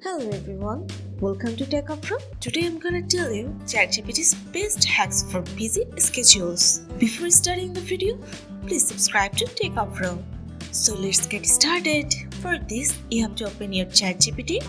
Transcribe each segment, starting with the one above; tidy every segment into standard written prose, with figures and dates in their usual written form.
Hello everyone, welcome to Techavro. Today I'm gonna tell you ChatGPT's best hacks for busy schedules. Before starting the video, please subscribe to Techavro. So let's get started. For this, you have to open your ChatGPT.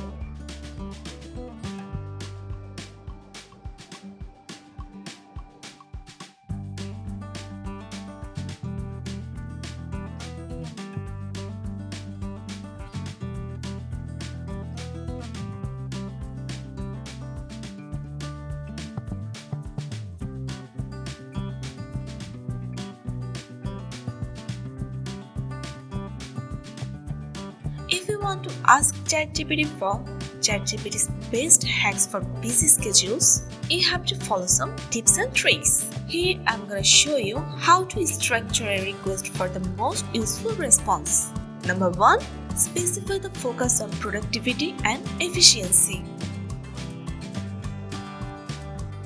If you want to ask ChatGPT for ChatGPT's best hacks for busy schedules, you have to follow some tips and tricks. Here I'm gonna show you how to structure a request for the most useful response. Number 1. Specify the focus on productivity and efficiency.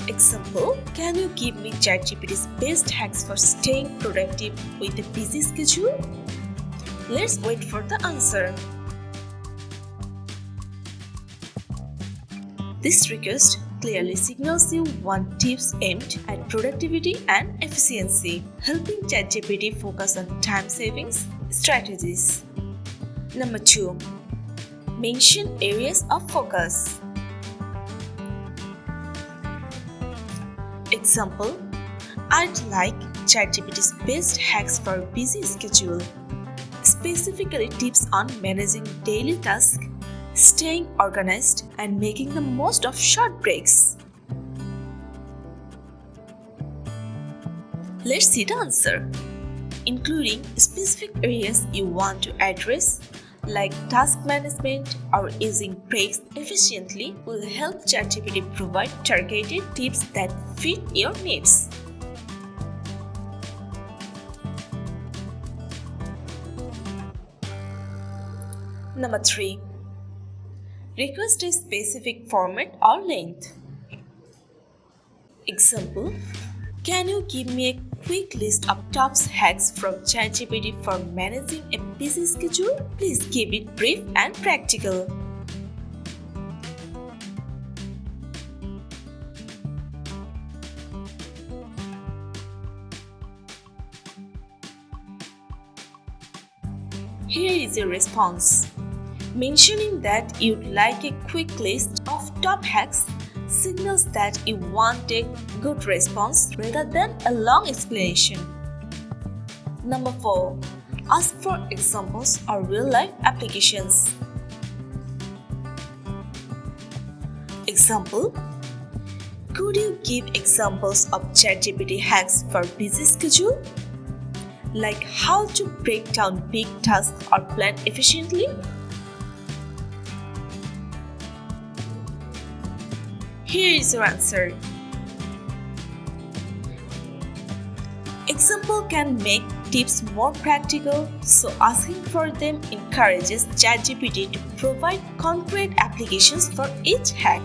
Example, can you give me ChatGPT's best hacks for staying productive with a busy schedule? Let's wait for the answer. This request clearly signals you want tips aimed at productivity and efficiency, helping ChatGPT focus on time savings strategies. Number 2. Mention areas of focus. Example, I'd like ChatGPT's best hacks for busy schedule. Specifically tips on managing daily tasks, staying organized, and making the most of short breaks. Let's see the answer. Including specific areas you want to address, like task management or using breaks efficiently, will help ChatGPT provide targeted tips that fit your needs. Number 3. Request a specific format or length. Example, can you give me a quick list of top hacks from ChatGPT for managing a busy schedule? Please keep it brief and practical. Here is your response. Mentioning that you'd like a quick list of top hacks signals that you want a good response rather than a long explanation. Number 4. Ask for examples or real-life applications. Example, could you give examples of ChatGPT hacks for busy schedule? Like how to break down big tasks or plan efficiently? Here is your answer. Example can make tips more practical, so asking for them encourages ChatGPT to provide concrete applications for each hack.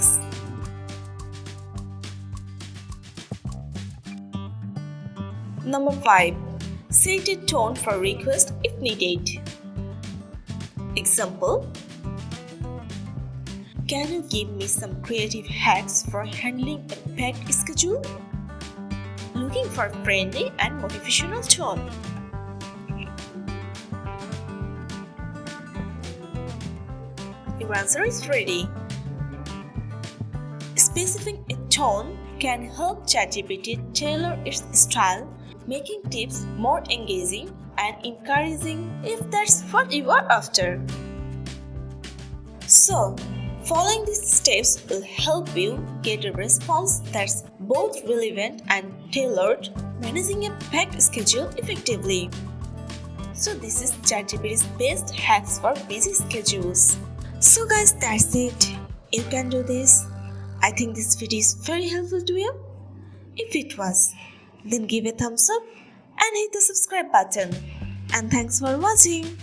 Number 5. Set a tone for request if needed. Example, can you give me some creative hacks for handling a packed schedule? Looking for a friendly and motivational tone. Your answer is ready. Specifying a tone can help ChatGPT tailor its style, making tips more engaging and encouraging if that's what you are after. So, following these steps will help you get a response that's both relevant and tailored, managing a packed schedule effectively. So this is ChatGPT's best hacks for busy schedules. So guys, that's it. You can do this. I think this video is very helpful to you. If it was, then give a thumbs up and hit the subscribe button. And thanks for watching.